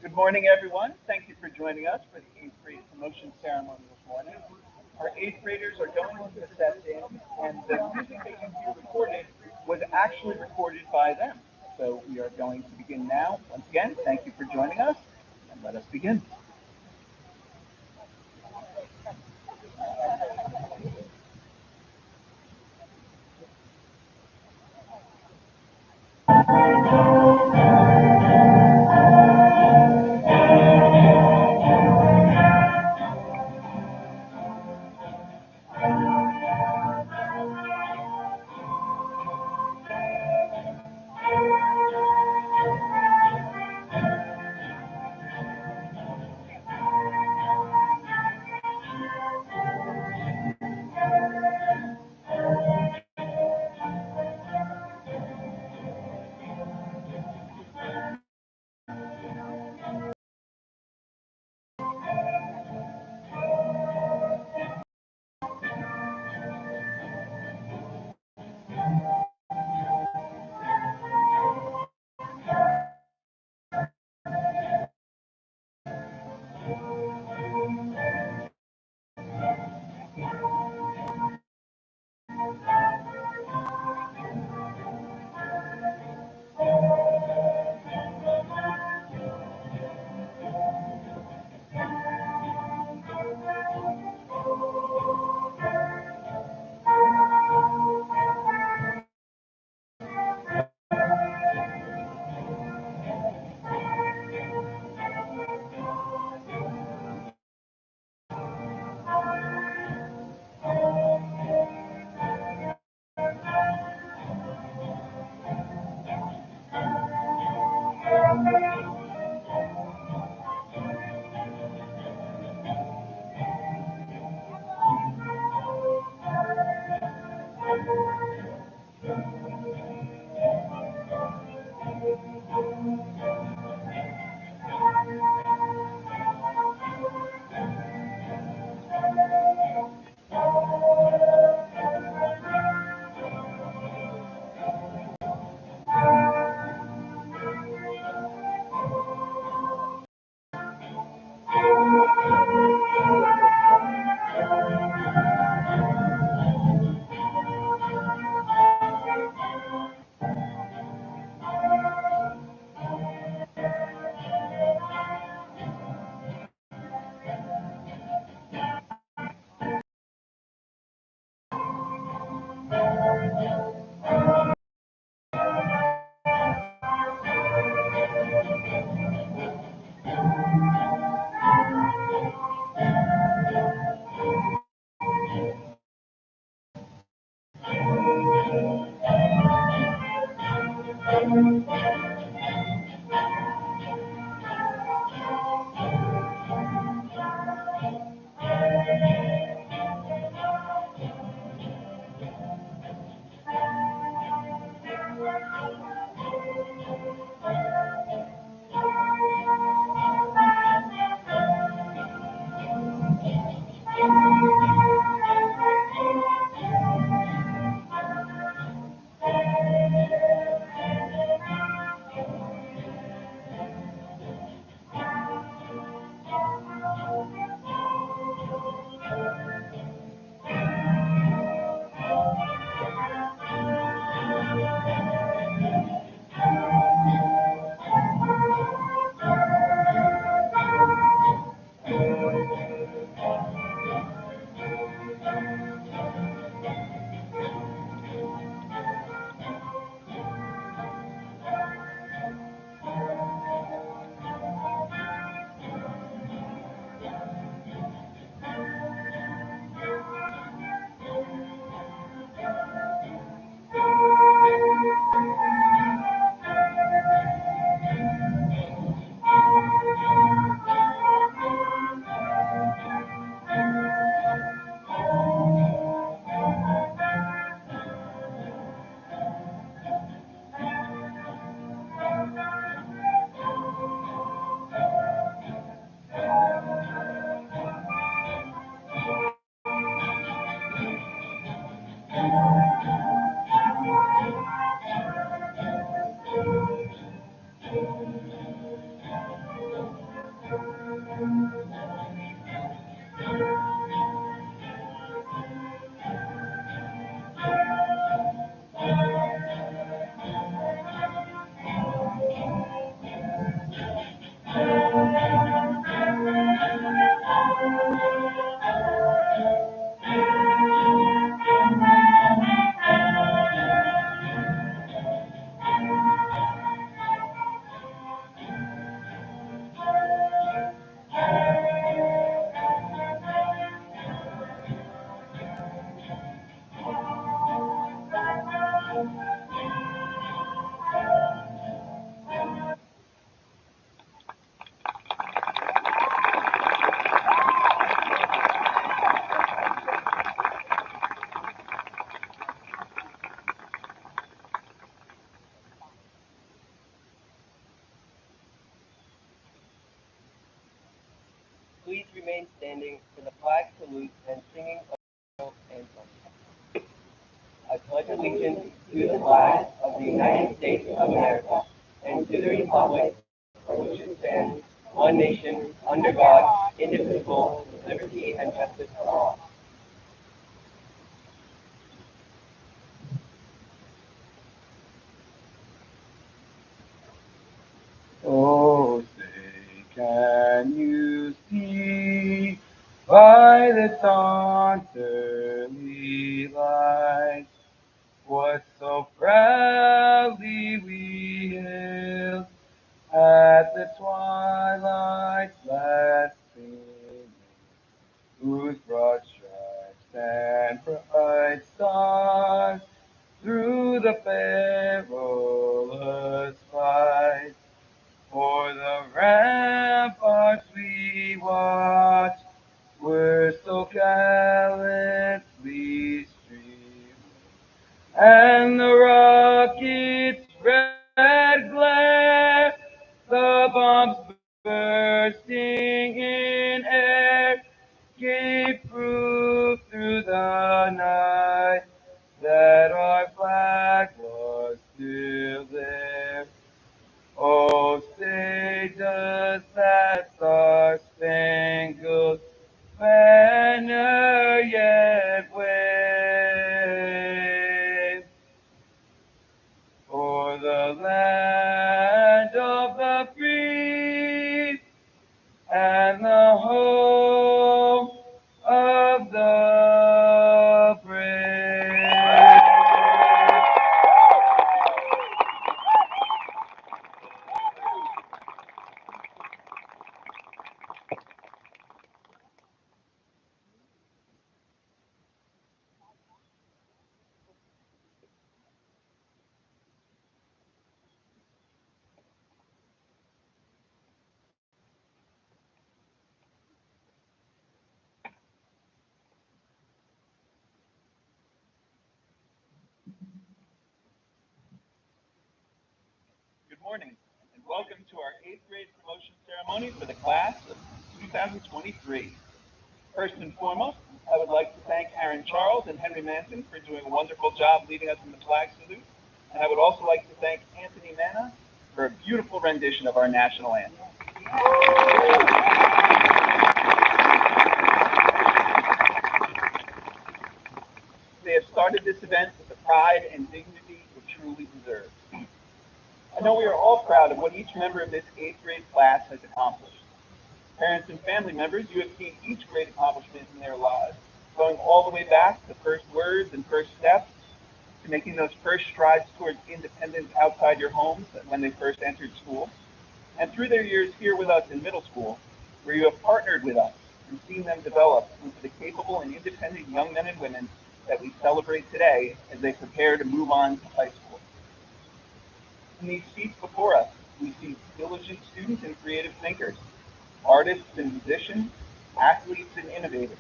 Good morning, everyone. Thank you for joining us for the eighth grade promotion ceremony this morning. Our eighth graders are going to assess in, and the music that you hear recorded was actually recorded by them. So we are going to begin now. Once again, thank you for joining us, and let us begin. remain standing for the flag salute and singing of the national anthem. I pledge allegiance to the flag of the United States of America and to the republic for which it stands, one nation, under God, indivisible, with liberty and justice for all. Oh, say, can you see by the dawn's early light what so proudly we hailed at the twilight's last gleaming, whose broad stripes and bright stars through the perilous fight for the ramparts we watched were so gallantly streaming, and the rocket's red glare, the bombs bursting in air, gave proof through the night that our flag was still there. Oh, say does that star-spangled banner yet wave o'er the land of the free and the home of the brave? Good morning, and welcome to our 8th grade promotion ceremony for the class of 2023. First and foremost, I would like to thank Aaron Charles and Henry Manson for doing a wonderful job leading us in the flag salute. And I would also like to thank Anthony Manna for a beautiful rendition of our national anthem. They have started this event with the pride and dignity it truly deserves. I know we are all proud of what each member of this 8th grade class has accomplished. Parents and family members, you have seen each great accomplishment in their lives, going all the way back to first words and first steps, to making those first strides towards independence outside your homes when they first entered school, and through their years here with us in middle school, where you have partnered with us and seen them develop into the capable and independent young men and women that we celebrate today as they prepare to move on to high school. In these seats before us, we see diligent students and creative thinkers, artists and musicians, athletes and innovators.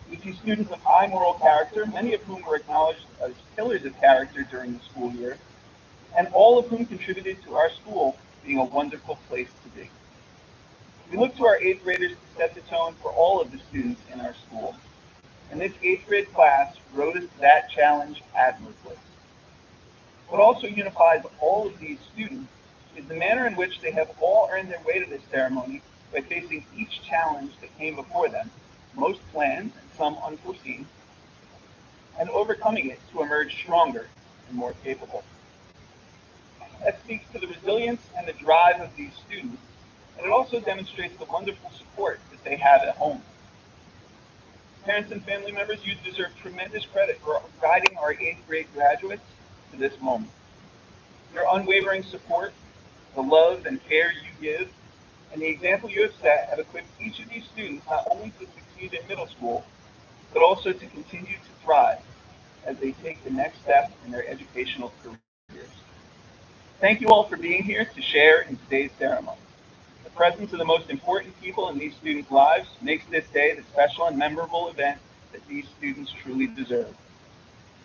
We see students of high moral character, many of whom were acknowledged as pillars of character during the school year, and all of whom contributed to our school being a wonderful place to be. We look to our 8th graders to set the tone for all of the students in our school, and this 8th grade class rose to that challenge admirably. What also unifies all of these students is the manner in which they have all earned their way to this ceremony by facing each challenge that came before them, most planned and some unforeseen, and overcoming it to emerge stronger and more capable. That speaks to the resilience and the drive of these students, and it also demonstrates the wonderful support that they have at home. Parents and family members, you deserve tremendous credit for guiding our 8th grade graduates to this moment. Your unwavering support, the love and care you give, and the example you have set have equipped each of these students not only to succeed in middle school, but also to continue to thrive as they take the next step in their educational careers. Thank you all for being here to share in today's ceremony. The presence of the most important people in these students' lives makes this day the special and memorable event that these students truly deserve.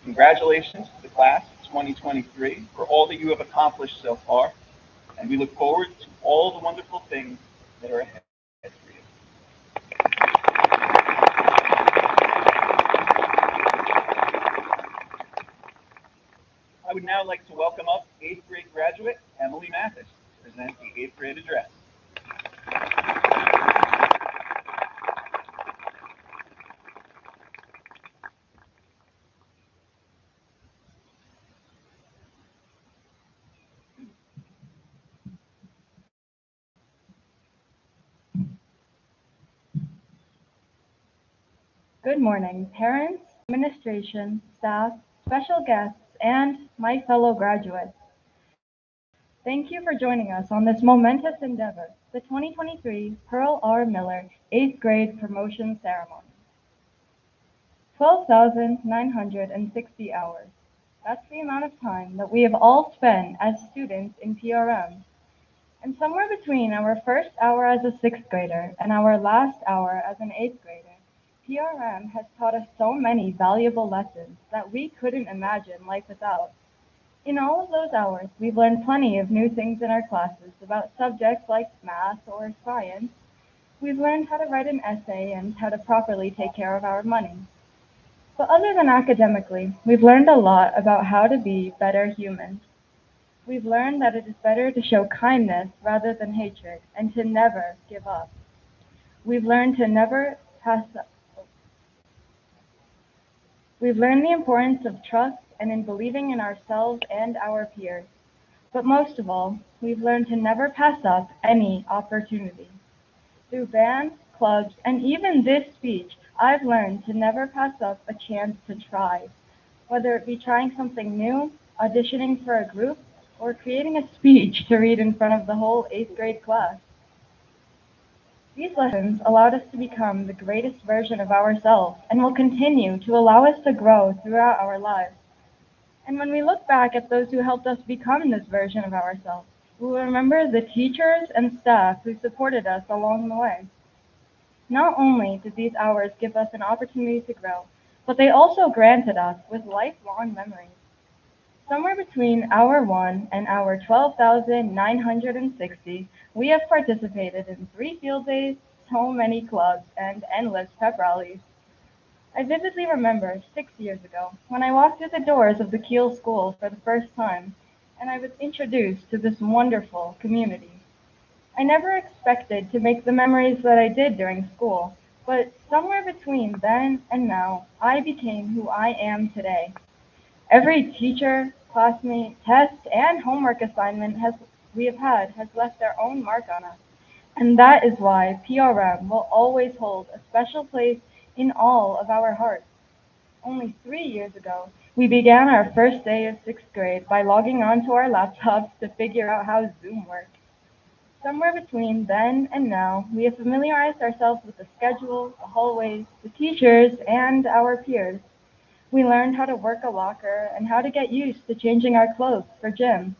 Congratulations to the class of 2023 for all that you have accomplished so far, and we look forward to all the wonderful things that are ahead for you. Good morning, parents, administration, staff, special guests, and my fellow graduates. Thank you for joining us on this momentous endeavor, the 2023 Pearl R. Miller 8th Grade Promotion Ceremony. 12,960 hours. That's the amount of time that we have all spent as students in PRM. And somewhere between our first hour as a 6th grader and our last hour as an 8th grader, PRM has taught us so many valuable lessons that we couldn't imagine life without. In all of those hours, we've learned plenty of new things in our classes about subjects like math or science. We've learned how to write an essay and how to properly take care of our money. But other than academically, we've learned a lot about how to be better humans. We've learned that it is better to show kindness rather than hatred and to never give up. We've learned to never pass up. We've learned the importance of trust and in believing in ourselves and our peers. But most of all, we've learned to never pass up any opportunity. Through bands, clubs, and even this speech, I've learned to never pass up a chance to try, whether it be trying something new, auditioning for a group, or creating a speech to read in front of the whole 8th grade class. These lessons allowed us to become the greatest version of ourselves and will continue to allow us to grow throughout our lives. And when we look back at those who helped us become this version of ourselves, we will remember the teachers and staff who supported us along the way. Not only did these hours give us an opportunity to grow, but they also granted us with lifelong memories. Somewhere between hour 1 and hour 12,960, we have participated in 3 field days, so many clubs, and endless pep rallies. I vividly remember 6 years ago when I walked through the doors of the Kiel School for the first time, and I was introduced to this wonderful community. I never expected to make the memories that I did during school, but somewhere between then and now, I became who I am today. Every teacher, classmate, test, and homework assignment we have had has left their own mark on us. And that is why PRM will always hold a special place in all of our hearts. Only 3 years ago, we began our first day of 6th grade by logging onto our laptops to figure out how Zoom works. Somewhere between then and now, we have familiarized ourselves with the schedule, the hallways, the teachers, and our peers. We learned how to work a locker and how to get used to changing our clothes for gym.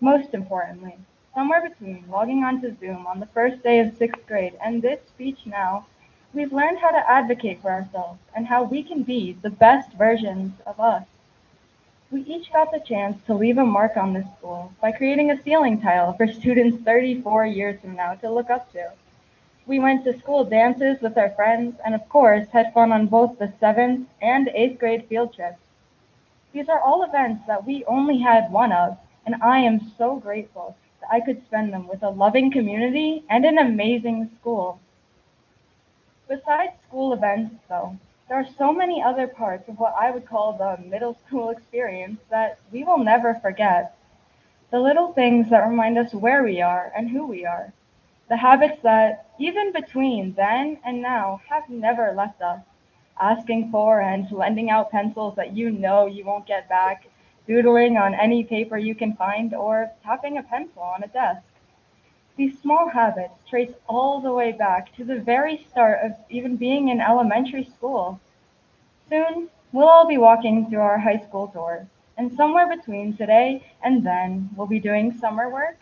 Most importantly, somewhere between logging onto Zoom on the first day of 6th grade and this speech now, we've learned how to advocate for ourselves and how we can be the best versions of us. We each got the chance to leave a mark on this school by creating a ceiling tile for students 34 years from now to look up to. We went to school dances with our friends and of course had fun on both the 7th and 8th grade field trips. These are all events that we only had one of, and I am so grateful that I could spend them with a loving community and an amazing school. Besides school events, though, there are so many other parts of what I would call the middle school experience that we will never forget. The little things that remind us where we are and who we are. The habits that, even between then and now, have never left us. Asking for and lending out pencils that you know you won't get back, doodling on any paper you can find, or tapping a pencil on a desk. These small habits trace all the way back to the very start of even being in elementary school. Soon, we'll all be walking through our high school doors, and somewhere between today and then, we'll be doing summer work,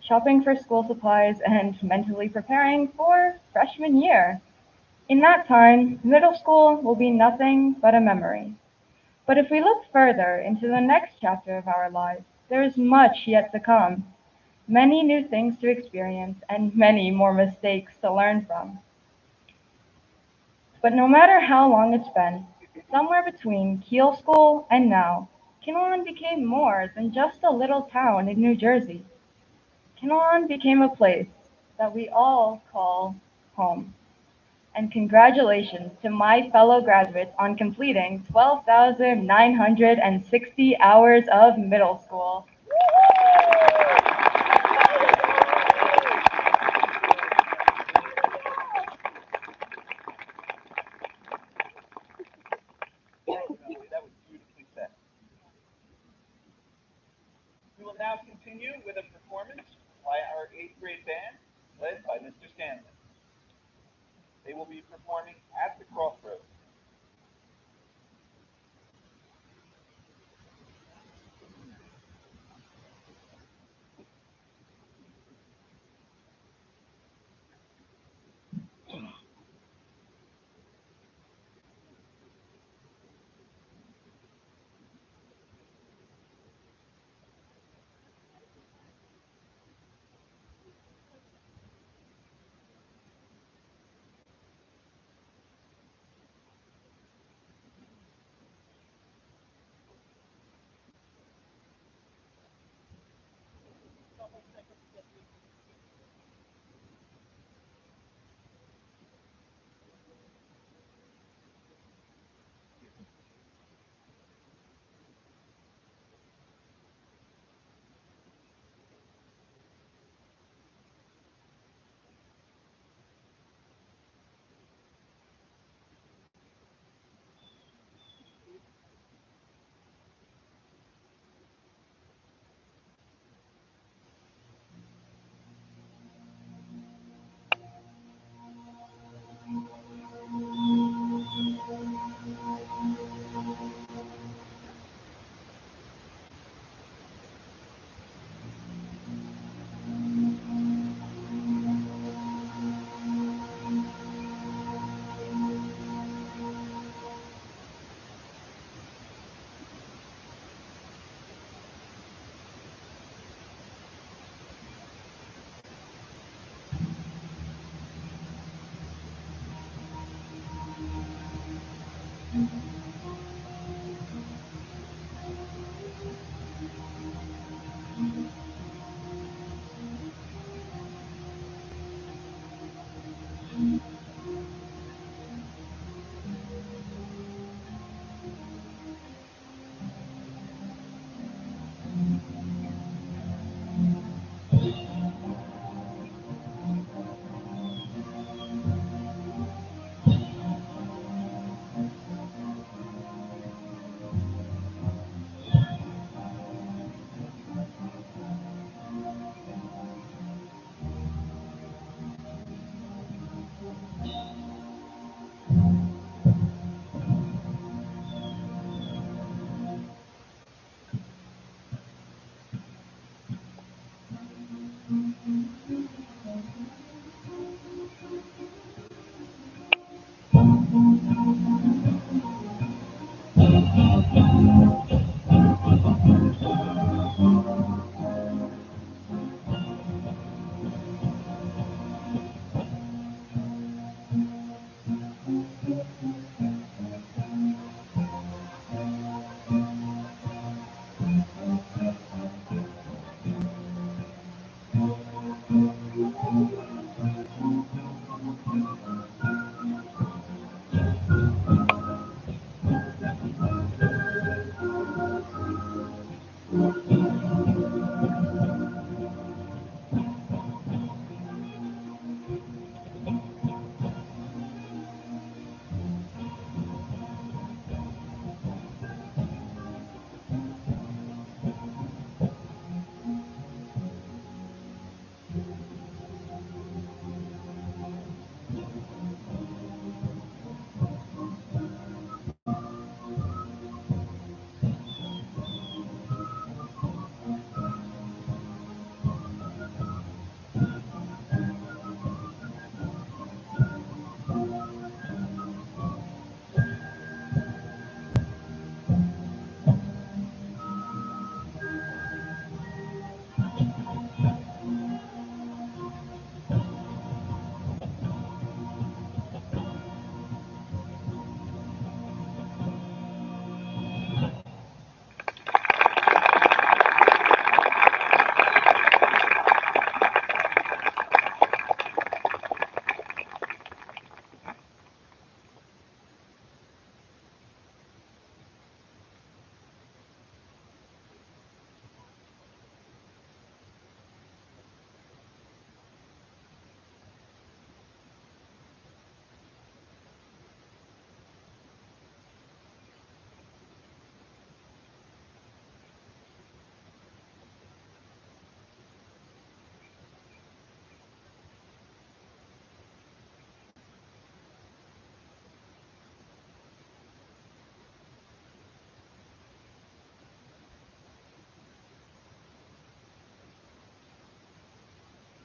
shopping for school supplies, and mentally preparing for freshman year. In that time, middle school will be nothing but a memory. But if we look further into the next chapter of our lives, there is much yet to come. Many new things to experience and many more mistakes to learn from. But no matter how long it's been, somewhere between Kiel School and now, Kinnelon became more than just a little town in New Jersey. Kinnelon became a place that we all call home. And congratulations to my fellow graduates on completing 12,960 hours of middle school. grade band led by Mr. Stanley. They will be performing at the Crossroads.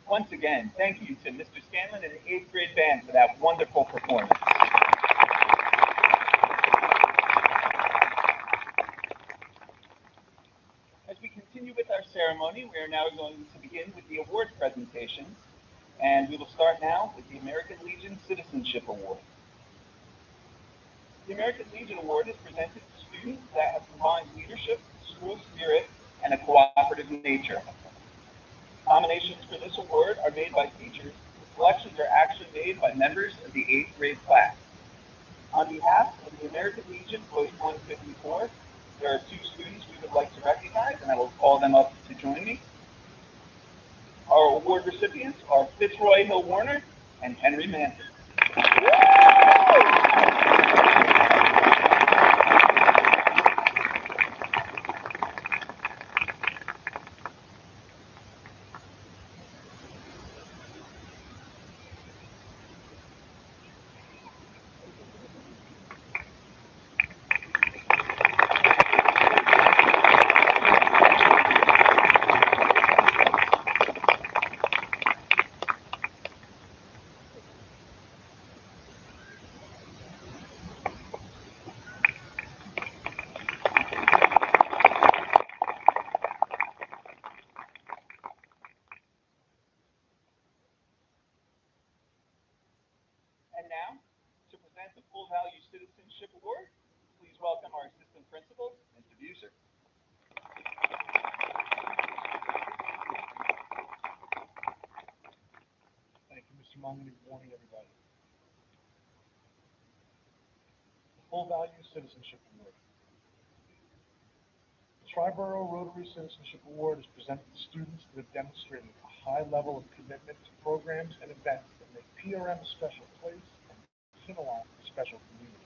Once again, thank you to Mr. Scanlon and the 8th grade band for that wonderful performance. As we continue with our ceremony, we are now going to begin with the award presentations, and we will start now with the American Legion Citizenship Award. The American Legion Award is presented to students that have combined leadership, school spirit, and a cooperative nature. Nominations for this award are made by teachers. The selections are actually made by members of the 8th grade class. On behalf of the American Legion Post 154, there are 2 students we would like to recognize, and I will call them up to join me. Our award recipients are Fitzroy Hill Warner and Henry Manson. And now, to present the Full Value Citizenship Award, please welcome our Assistant Principal, Mr. Buser. Thank you, Mr. Mungany. Good morning, everybody. The Full Value Citizenship Award. The Triborough Rotary Citizenship Award is presented to students that have demonstrated a high level of commitment to programs and events that make PRM a special place and Kinnelon a special community.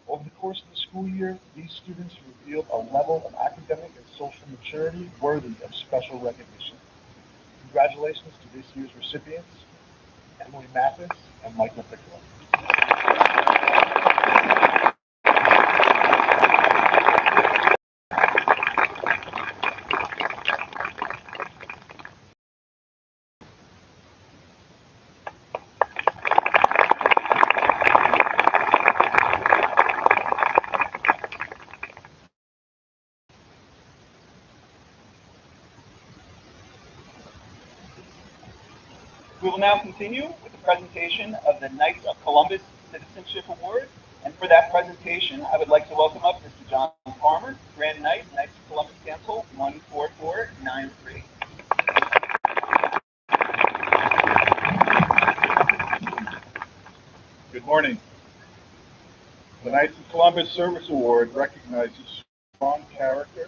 Over the course of the school year, these students revealed a level of academic and social maturity worthy of special recognition. Congratulations to this year's recipients, Emily Mathis and Michael Piccolo. We will now continue with the presentation of the Knights of Columbus Citizenship Award. And for that presentation, I would like to welcome up Mr. John Farmer, Grand Knight, Knights of Columbus Council 14493. Good morning. The Knights of Columbus Service Award recognizes strong character,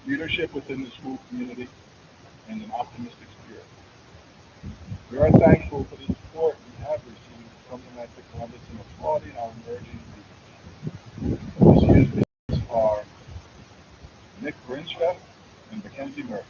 leadership within the school community, and an optimistic spirit. We are thankful for the support we have received from the Knights of Columbus in applauding our emerging leaders. This year's winners are Nick Grinchfeld and Mackenzie Murphy.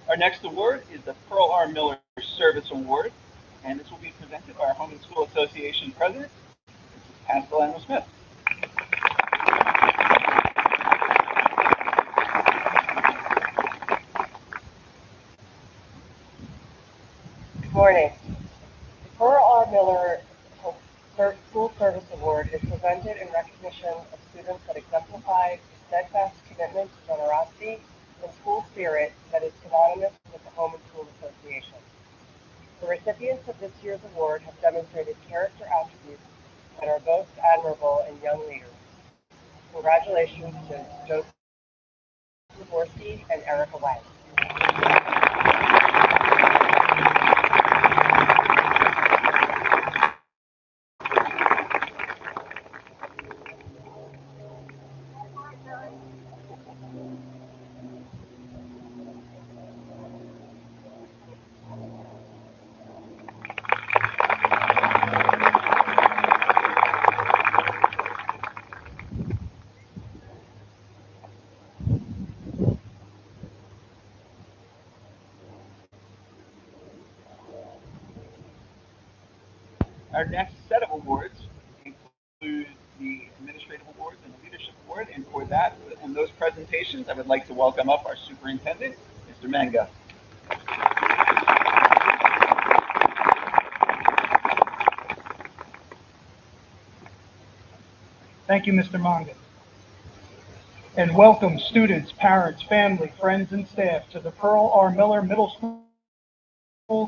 Our next award is the Pearl R. Miller Service Award, and this will be presented by our Home and School Association President, Mrs. Castellano Smith. Good morning. The Pearl R. Miller School Service Award is presented in recognition of students that exemplify steadfast commitment to generosity and school spirit that is synonymous with the Home and School Association. The recipients of this year's award have demonstrated character attributes that are both admirable in young leaders. Congratulations to Joseph Zaborski and Erica Wang. Our next set of awards include the Administrative Awards and the Leadership Award. And for that and those presentations, I would like to welcome up our Superintendent, Mr. Manga. Thank you, Mr. Mongan. And welcome students, parents, family, friends, and staff to the Pearl R. Miller Middle School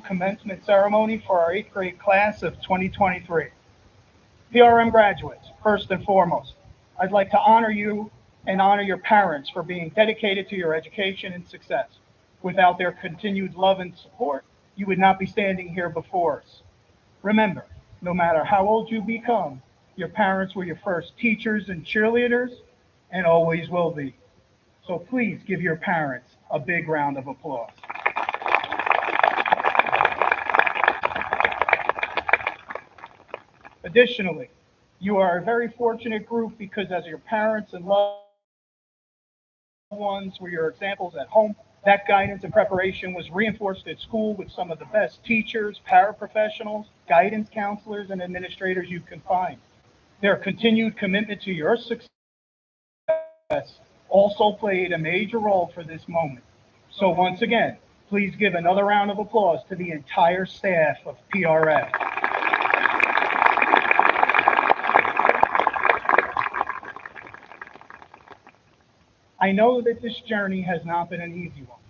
commencement ceremony for our 8th grade class of 2023. PRM graduates, first and foremost, I'd like to honor you and honor your parents for being dedicated to your education and success. Without their continued love and support, you would not be standing here before us. Remember, no matter how old you become, your parents were your first teachers and cheerleaders and always will be. So please give your parents a big round of applause. Additionally, you are a very fortunate group because as your parents and loved ones were your examples at home, that guidance and preparation was reinforced at school with some of the best teachers, paraprofessionals, guidance counselors, and administrators you can find. Their continued commitment to your success also played a major role for this moment. So once again, please give another round of applause to the entire staff of PRM. I know that this journey has not been an easy one.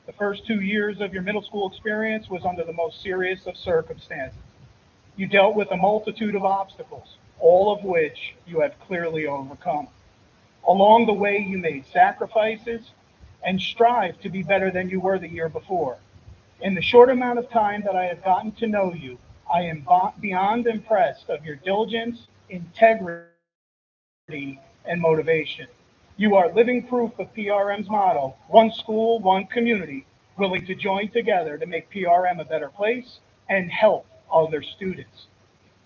The first 2 years of your middle school experience was under the most serious of circumstances. You dealt with a multitude of obstacles, all of which you have clearly overcome. Along the way, you made sacrifices and strived to be better than you were the year before. In the short amount of time that I have gotten to know you, I am beyond impressed of your diligence, integrity, and motivation. You are living proof of PRM's motto, one school, one community, willing to join together to make PRM a better place and help other students.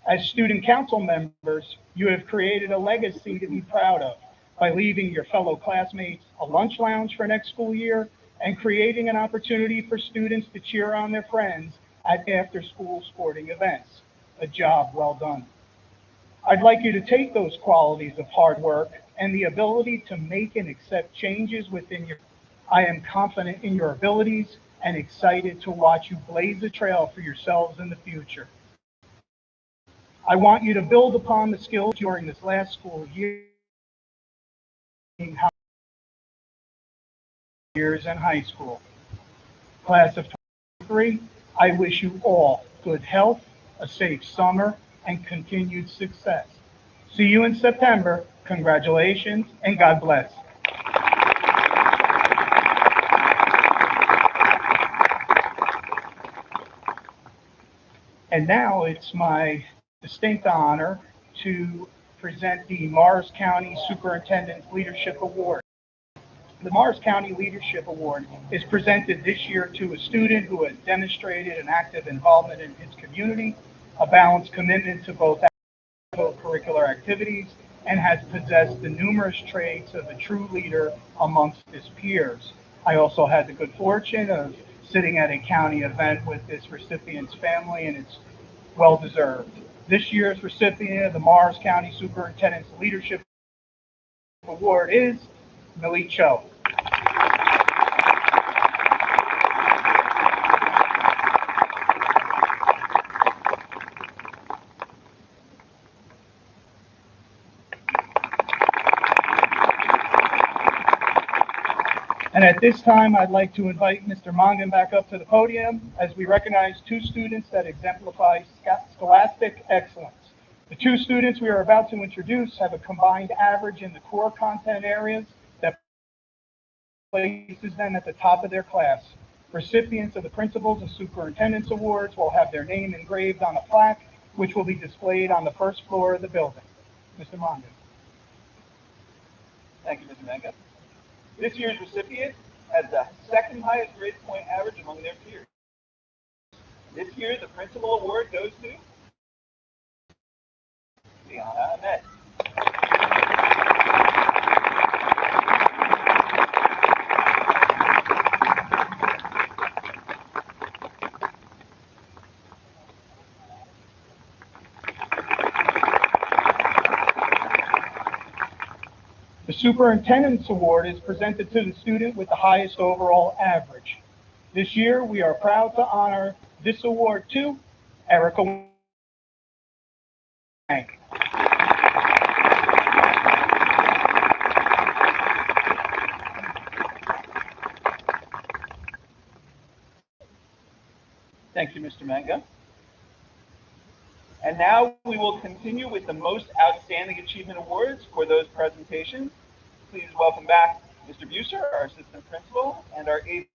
As student council members, you have created a legacy to be proud of by leaving your fellow classmates a lunch lounge for next school year and creating an opportunity for students to cheer on their friends at after-school sporting events. A job well done. I'd like you to take those qualities of hard work and the ability to make and accept changes within your. I am confident in your abilities and excited to watch you blaze a trail for yourselves in the future. I want you to build upon the skills during this last school year, years in high school. Class of 23, I wish you all good health, a safe summer, and continued success. See you in September. Congratulations, and God bless. And now it's my distinct honor to present the Morris County Superintendent's Leadership Award. The Morris County Leadership Award is presented this year to a student who has demonstrated an active involvement in his community, a balanced commitment to both curricular activities, and has possessed the numerous traits of a true leader amongst his peers. I also had the good fortune of sitting at a county event with this recipient's family, and it's well deserved. This year's recipient of the Morris County Superintendent's Leadership Award is Millie Cho. And at this time, I'd like to invite Mr. Mongan back up to the podium as we recognize 2 students that exemplify scholastic excellence. The 2 students we are about to introduce have a combined average in the core content areas that places them at the top of their class. Recipients of the Principals and Superintendents Awards will have their name engraved on a plaque, which will be displayed on the first floor of the building. Mr. Mongan. Thank you, Mr. Manga. This year's recipient has the second highest grade point average among their peers. This year, the Principal Award goes to Liana Ahmed. The Superintendent's Award is presented to the student with the highest overall average. This year, we are proud to honor this award to Erica Wang. Thank you, Mr. Manga. And now we will continue with the most outstanding achievement awards for those presentations. Please welcome back Mr. Buser, our assistant principal, and our eighth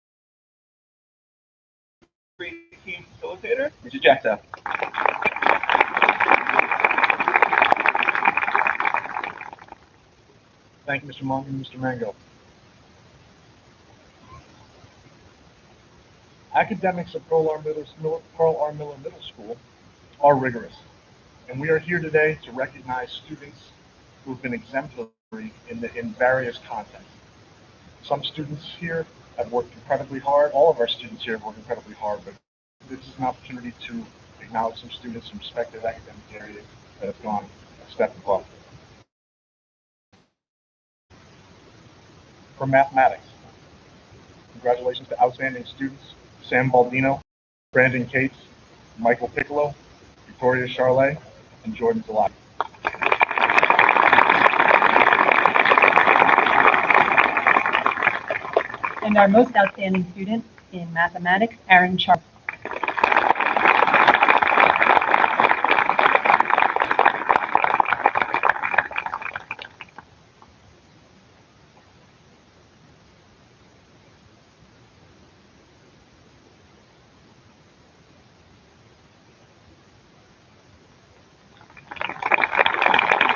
grade team facilitator, Mr. Jetta. Thank you, Mr. Monk and Mr. Mango. Academics at Pearl R. Miller Middle School are rigorous, and we are here today to recognize students who have been exemplary in various contexts. Some students here have worked incredibly hard. All of our students here have worked incredibly hard, but this is an opportunity to acknowledge some students in respective academic areas that have gone a step above. For mathematics, congratulations to outstanding students Sam Baldino, Brandon Cates, Michael Piccolo, Victoria Charlet, and Jordan Zalati. And our most outstanding student in mathematics, Aaron Charles.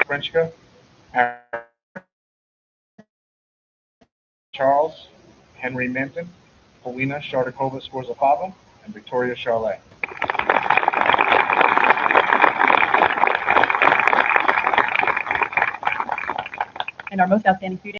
Frenchka, Aaron Charles, Henry Manton, Polina Shardakova-Skorzafava, and Victoria Charlet. And our most outstanding student